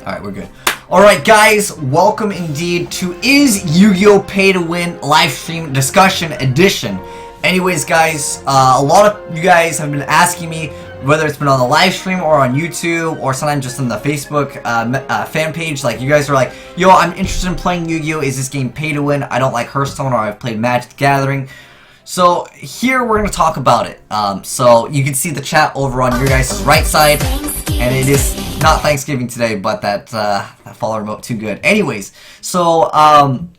Alright, we're good. Alright guys, welcome indeed to Is YuGiOh Pay to Win livestream discussion edition. Anyways guys, a lot of you guys have been asking me, whether it's been on the live stream or on YouTube or sometimes just on the Facebook fan page, like you guys are like, yo, I'm interested in playing YuGiOh, is this game pay to win? I don't like Hearthstone or I've played Magic the Gathering. So here we're going to talk about it. So you can see the chat over on your guys' right side, and it is not Thanksgiving today, but that follow remote too good. Anyways, so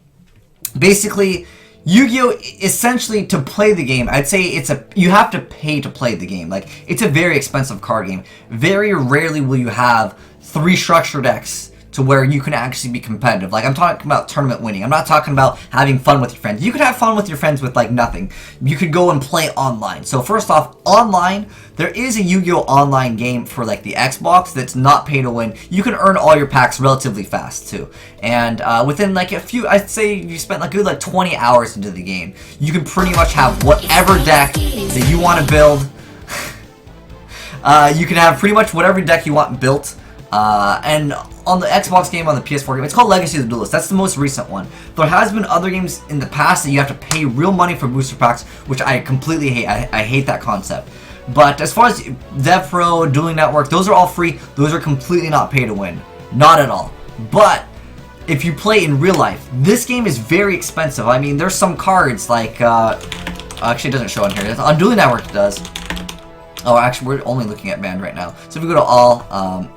basically YuGiOh, essentially, to play the game, I'd say you have to pay to play the game. Like, it's a very expensive card game. Very rarely will you have 3 structure decks to where you can actually be competitive. Like, I'm talking about tournament winning. I'm not talking about having fun with your friends. You could have fun with your friends with, like, nothing. You could go and play online. So, first off, online, there is a YuGiOh online game for, like, the Xbox that's not pay to win. You can earn all your packs relatively fast, too. And within, like, I'd say you spent, like, good, like, 20 hours into the game, you can pretty much have whatever deck that you want to build. You can have pretty much whatever deck you want built. And on the Xbox game, on the PS4 game, it's called Legacy of the Duelist. That's the most recent one. There has been other games in the past that you have to pay real money for booster packs, which I completely hate. I hate that concept. But as far as Devpro, Dueling Network, those are all free. Those are completely not pay to win. Not at all. But if you play in real life, this game is very expensive. I mean, there's some cards like, actually it doesn't show on here. On Dueling Network it does. Oh, actually, we're only looking at banned right now. So if we go to all,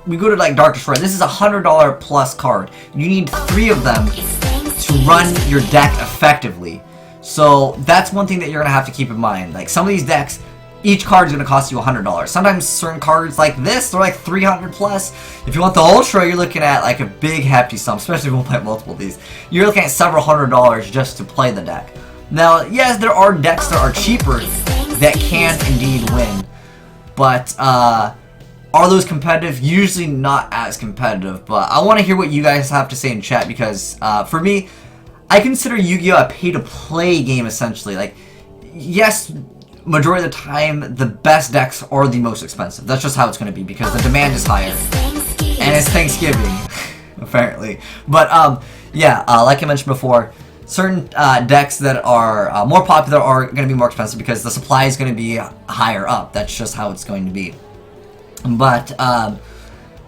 we go to like Dark Destroyer. This is a $100 plus card. You need 3 of them to run your deck effectively. So that's one thing that you're gonna have to keep in mind. Like some of these decks, each card is gonna cost you $100. Sometimes certain cards like this, they're like 300 plus. If you want the Ultra, you're looking at like a big hefty sum, especially if you want to play multiple of these. You're looking at several $100s just to play the deck. Now, yes, there are decks that are cheaper that can indeed win, but are those competitive? Usually not as competitive, but I want to hear what you guys have to say in chat because, for me, I consider YuGiOh a pay-to-play game, essentially. Like, yes, majority of the time, the best decks are the most expensive. That's just how it's going to be because the demand is higher. And it's Thanksgiving, apparently. But, yeah, like I mentioned before, certain decks that are more popular are going to be more expensive because the supply is going to be higher up. That's just how it's going to be. But,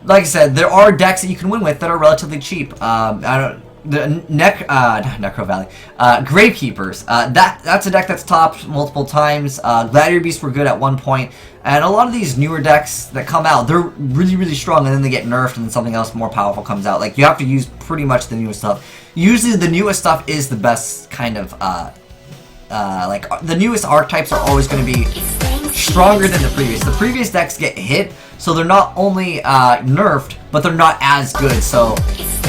like I said, there are decks that you can win with that are relatively cheap. Necro Valley. Gravekeepers. That's a deck that's topped multiple times. Gladiator Beasts were good at one point. And a lot of these newer decks that come out, they're really, really strong, and then they get nerfed and then something else more powerful comes out. Like, you have to use pretty much the newest stuff. Usually, the newest stuff is the best kind of, like, the newest archetypes are always going to be stronger than the previous. The previous decks get hit, so they're not only nerfed, but they're not as good. So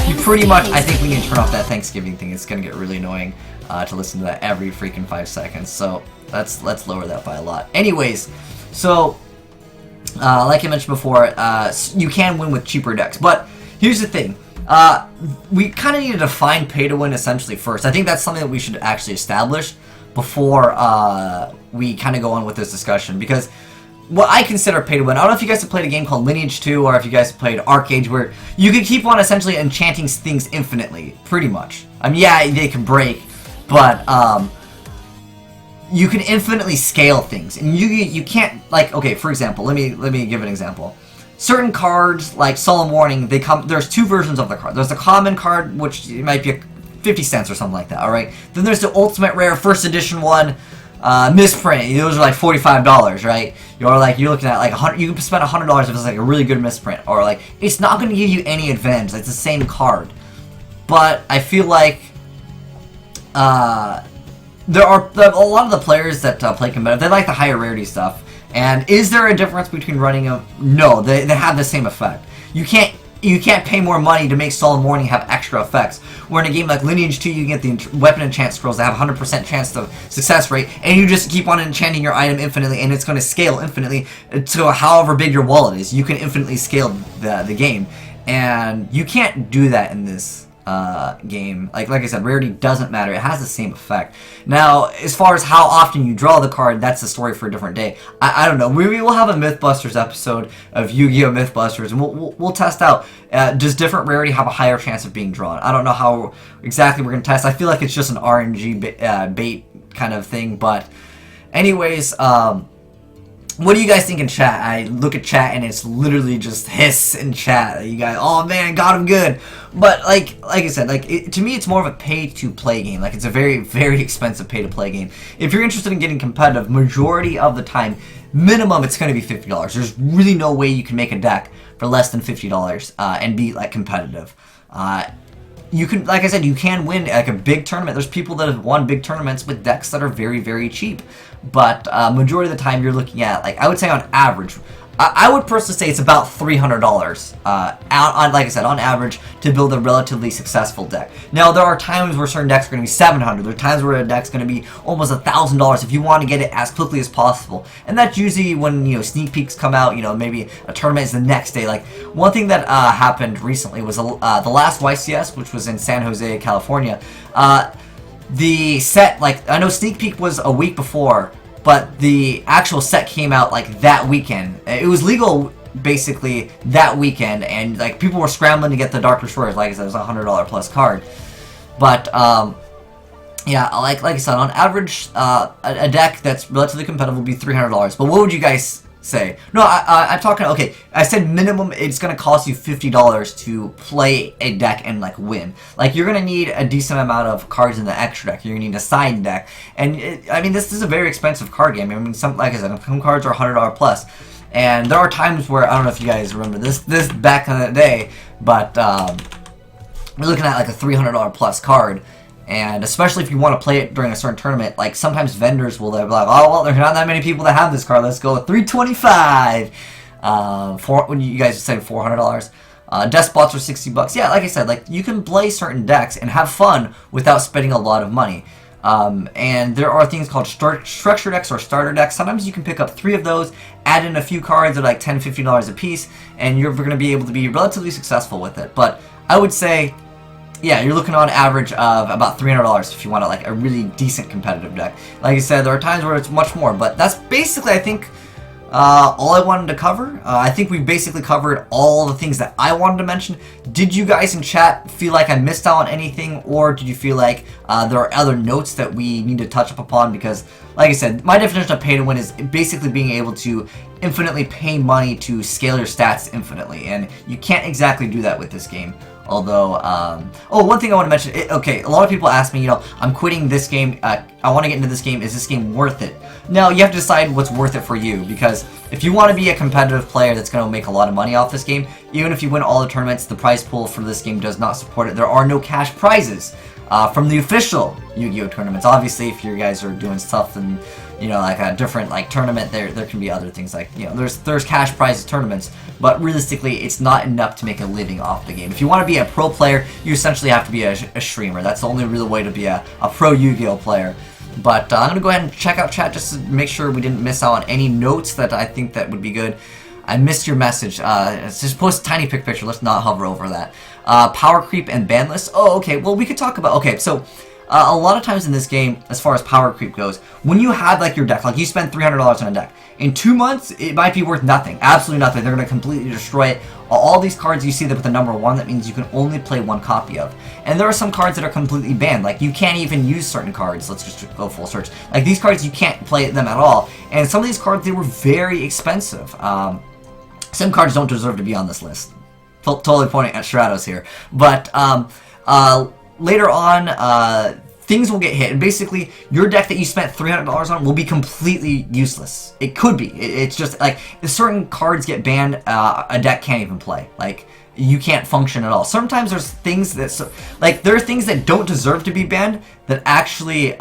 you pretty much, I think we need to turn off that Thanksgiving thing. It's gonna get really annoying to listen to that every freaking 5 seconds. So let's lower that by a lot. Anyways, so like I mentioned before, you can win with cheaper decks. But here's the thing. We kind of need to define pay to win essentially first. I think that's something that we should actually establish before we kind of go on with this discussion, because what I consider pay to win, I don't know if you guys have played a game called Lineage 2 or if you guys have played Arcade, where you can keep on essentially enchanting things infinitely, pretty much. I mean, yeah, they can break, but you can infinitely scale things, and you can't, like, okay, for example, let me give an example. Certain cards like Solemn Warning, there's 2 versions of the card. There's the common card, which might be 50 cents or something like that, alright? Then there's the ultimate rare first edition one, misprint. Those are like $45, right? You're looking at like you can spend $100 if it's like a really good misprint, or like it's not going to give you any advantage. It's the same card. But I feel like there are a lot of the players that play competitive, they like the higher rarity stuff. And is there a difference between running them? No, they have the same effect. You can't pay more money to make Solemn Warning have extra effects. Where in a game like Lineage 2, you get the weapon enchant scrolls that have 100% chance of success rate, and you just keep on enchanting your item infinitely, and it's going to scale infinitely to however big your wallet is. You can infinitely scale the game, and you can't do that in this game. Like I said, rarity doesn't matter. It has the same effect. Now, as far as how often you draw the card, that's a story for a different day. I don't know. We will have a Mythbusters episode of Yu-Gi-Oh! Mythbusters, and we'll test out, does different rarity have a higher chance of being drawn? I don't know how exactly we're going to test. I feel like it's just an RNG bait kind of thing, but anyways, what do you guys think in chat? I look at chat and it's literally just hiss in chat. You guys, oh man, got him good. But like I said, to me, it's more of a pay-to-play game. Like, it's a very, very expensive pay-to-play game. If you're interested in getting competitive, majority of the time, minimum, it's going to be $50. There's really no way you can make a deck for less than $50 and be like competitive. You can, like I said, you can win like a big tournament. There's people that have won big tournaments with decks that are very, very cheap. But majority of the time, you're looking at, like, I would say on average, I would personally say it's about $300 on, like I said, on average, to build a relatively successful deck. Now, there are times where certain decks are going to be $700. There are times where a deck's going to be almost $1,000 if you want to get it as quickly as possible. And that's usually when, you know, sneak peeks come out, you know, maybe a tournament is the next day. Like, one thing that happened recently was the last YCS, which was in San Jose, California. The set, like, I know sneak peek was a week before, but the actual set came out like that weekend. It was legal basically that weekend, and like people were scrambling to get the Dark Destroyers. Like I said, it was a $100 plus card. But yeah, like I said, on average, a deck that's relatively competitive will be $300. But what would you guys say? No, I'm talking, okay, I said minimum it's going to cost you $50 to play a deck and like win. Like, you're going to need a decent amount of cards in the extra deck. You're going to need a side deck. And I mean, this is a very expensive card game. I mean, like I said, some cards are $100 plus. And there are times where, I don't know if you guys remember this back in the day, but we're looking at like a $300 plus card. And especially if you want to play it during a certain tournament, like sometimes vendors will be like, oh, well, there's not that many people that have this card. Let's go with $325. When you guys said $400. Despots are $60. Yeah, like I said, like you can play certain decks and have fun without spending a lot of money. And there are things called structure decks or starter decks. Sometimes you can pick up 3 of those, add in a few cards at like $10, $15 a piece, and you're going to be able to be relatively successful with it. But I would say, yeah, you're looking on average of about $300 if you want like a really decent competitive deck. Like I said, there are times where it's much more, but that's basically, I think, all I wanted to cover. I think we basically covered all the things that I wanted to mention. Did you guys in chat feel like I missed out on anything, or did you feel like there are other notes that we need to touch up upon? Because, like I said, my definition of pay to win is basically being able to infinitely pay money to scale your stats infinitely, and you can't exactly do that with this game. Although, oh, one thing I want to mention, okay, a lot of people ask me, you know, I'm quitting this game, I want to get into this game, is this game worth it? Now, you have to decide what's worth it for you, because if you want to be a competitive player that's going to make a lot of money off this game, even if you win all the tournaments, the prize pool for this game does not support it. There are no cash prizes from the official Yu-Gi-Oh! Tournaments. Obviously, if you guys are doing stuff and, you know, like a different like tournament, there can be other things like, you know, there's cash prizes tournaments, but realistically, it's not enough to make a living off the game. If you want to be a pro player, you essentially have to be a streamer. That's the only real way to be a pro Yu-Gi-Oh! Player. But I'm going to go ahead and check out chat just to make sure we didn't miss out on any notes that I think that would be good. I missed your message. Just post a tiny picture. Let's not hover over that. Power creep and ban list. Oh, okay. Well, we could talk about... Okay, so... a lot of times in this game, as far as power creep goes, when you have like your deck, like you spend $300 on a deck, in 2 months, it might be worth nothing. Absolutely nothing. They're going to completely destroy it. All these cards, you see that with the number 1, that means you can only play 1 copy of. And there are some cards that are completely banned. Like, you can't even use certain cards. Let's just go full search. Like, these cards, you can't play them at all. And some of these cards, they were very expensive. Some cards don't deserve to be on this list. Totally pointing at Stratos here. But, later on, things will get hit, and basically, your deck that you spent $300 on will be completely useless. It could be. It's just, like, if certain cards get banned, a deck can't even play. Like, you can't function at all. Sometimes there's things that, there are things that don't deserve to be banned that actually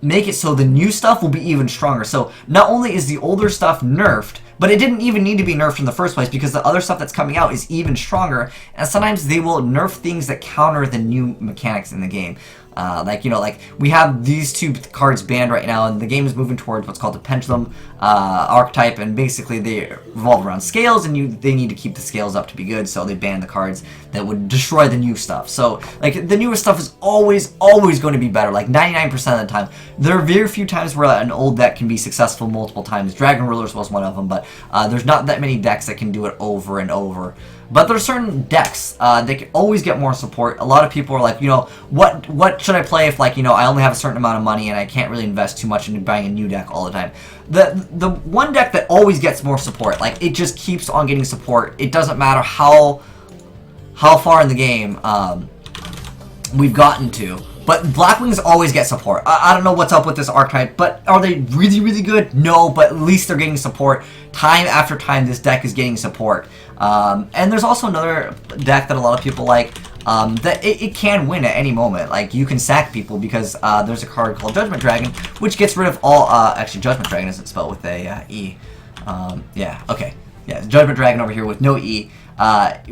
make it so the new stuff will be even stronger. So, not only is the older stuff nerfed, but it didn't even need to be nerfed in the first place because the other stuff that's coming out is even stronger, and sometimes they will nerf things that counter the new mechanics in the game. Like, you know, like we have these two cards banned right now, and the game is moving towards what's called the pendulum archetype, and basically they revolve around scales, and they need to keep the scales up to be good, so they ban the cards that would destroy the new stuff. So, like, the newer stuff is always going to be better, like 99% of the time. There are very few times where an old deck can be successful multiple times. Dragon Rulers was one of them, but there's not that many decks that can do it over and over. But there are certain decks that can always get more support. A lot of people are like, you know, what should I play if, like, you know, I only have a certain amount of money and I can't really invest too much into buying a new deck all the time. The one deck that always gets more support, like, it just keeps on getting support. It doesn't matter how far in the game we've gotten to. But Blackwings always get support. I don't know what's up with this archetype, but are they really good? No, but at least they're getting support. Time after time, this deck is getting support. And there's also another deck that a lot of people like, that it can win at any moment. Like, you can sack people because there's a card called Judgment Dragon, which gets rid of all, actually Judgment Dragon isn't spelled with a E. Yeah, okay. Yeah, Judgment Dragon over here with no E.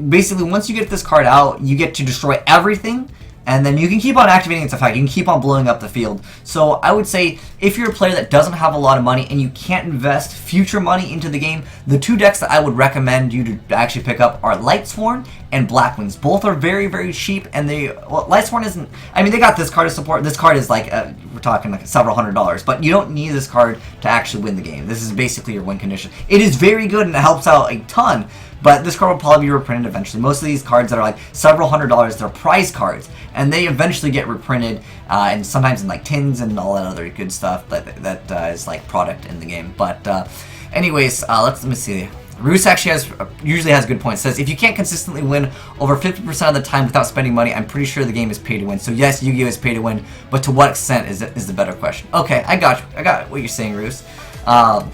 Basically, once you get this card out, you get to destroy everything, and then you can keep on activating its effect. You can keep on blowing up the field. So I would say, if you're a player that doesn't have a lot of money and you can't invest future money into the game, the two decks that I would recommend you to actually pick up are Lightsworn and Blackwings. Both are very cheap, and Lightsworn isn't, I mean, they got this card to support. This card is like, we're talking like several $100s, but you don't need this card to actually win the game. This is basically your win condition. It is very good and it helps out a ton, but this card will probably be reprinted eventually. Most of these cards that are like several $100s, they're prize cards, and they eventually get reprinted, and sometimes in like tins and all that other good stuff that is like product in the game. But anyways, let me see. Roos actually usually has good points. Says, if you can't consistently win over 50% of the time without spending money, I'm pretty sure the game is pay to win. So yes, Yu-Gi-Oh is pay to win, but to what extent is the better question. Okay, I got you. I got what you're saying, Roos. But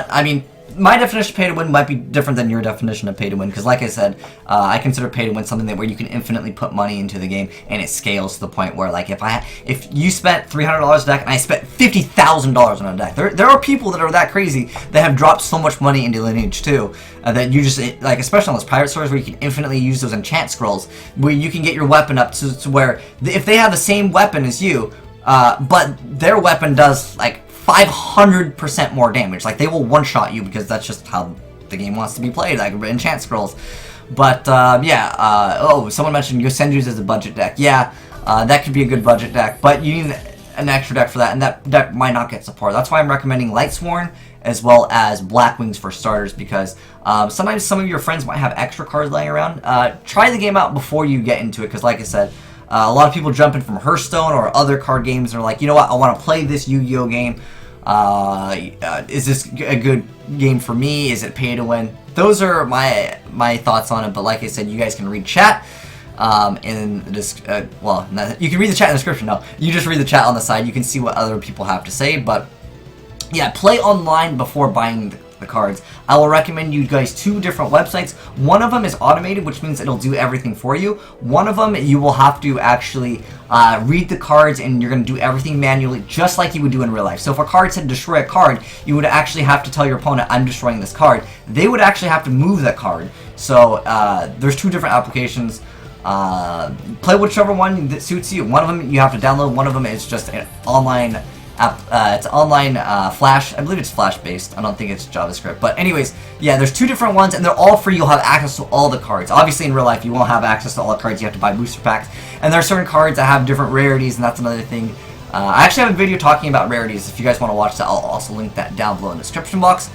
I mean, my definition of pay to win might be different than your definition of pay to win, because like I said, I consider pay to win something where you can infinitely put money into the game and it scales to the point where, like, if you spent $300 a deck and I spent $50,000 on a deck, there are people that are that crazy that have dropped so much money into Lineage 2 that you just, like, especially on those pirate stores where you can infinitely use those enchant scrolls, where you can get your weapon up to where if they have the same weapon as you, but their weapon does like 500% more damage. Like, they will one-shot you because that's just how the game wants to be played, like enchant scrolls. But yeah, oh, someone mentioned Yosenju's as a budget deck. Yeah, that could be a good budget deck, but you need an extra deck for that, and that deck might not get support. That's why I'm recommending Lightsworn as well as Blackwings for starters, because sometimes some of your friends might have extra cards laying around. Try the game out before you get into it, because like I said, a lot of people jump in from Hearthstone or other card games and are like, you know what, I want to play this Yu-Gi-Oh game. Is this a good game for me? Is it pay to win? Those are my thoughts on it, but like I said, you guys can read chat in this, well, you can read the chat in the description. No, you just read the chat on the side. You can see what other people have to say, but yeah, play online before buying the cards. I will recommend you guys two different websites. One of them is automated, which means it'll do everything for you. One of them, you will have to actually read the cards, and you're going to do everything manually, just like you would do in real life. So if a card said destroy a card, you would actually have to tell your opponent, I'm destroying this card. They would actually have to move that card. So there's two different applications. Play whichever one that suits you. One of them you have to download. One of them is just an online app. It's online Flash. I believe it's Flash based. I don't think it's JavaScript. But anyways, yeah, there's two different ones, and they're all free. You'll have access to all the cards. Obviously, in real life, you won't have access to all the cards. You have to buy booster packs. And there are certain cards that have different rarities, and that's another thing. I actually have a video talking about rarities. If you guys want to watch that, I'll also link that down below in the description box.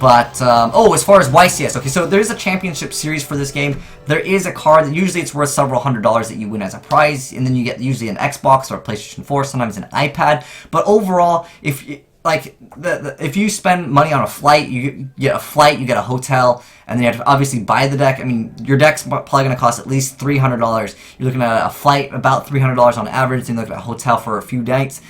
But, oh, as far as YCS, okay, so there's a championship series for this game. There is a card that usually it's worth several $100s that you win as a prize, and then you get usually an Xbox or a PlayStation 4, sometimes an iPad. But overall, if if you spend money on a flight, you get a flight, you get a hotel, and then you have to obviously buy the deck. I mean, your deck's probably going to cost at least $300. You're looking at a flight about $300 on average, and you're looking at a hotel for a few nights,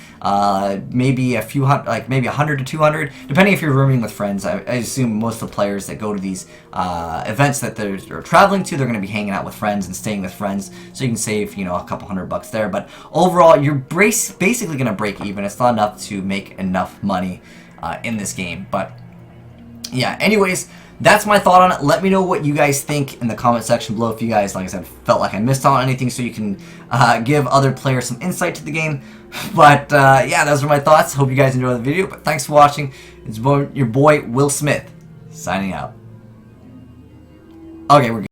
maybe a few hundred, like maybe 100 to 200, depending if you're rooming with friends. I assume most of the players that go to these events that they're traveling to, they're going to be hanging out with friends and staying with friends, so you can save, you know, a couple $100 there. But overall, you're basically going to break even. It's not enough to make enough money in this game. But yeah, anyways, that's my thought on it. Let me know what you guys think in the comment section below if you guys, like I said, felt like I missed out on anything, so you can give other players some insight to the game. But yeah, those are my thoughts. Hope you guys enjoyed the video. But thanks for watching. It's your boy Will Smith signing out. Okay, we're good.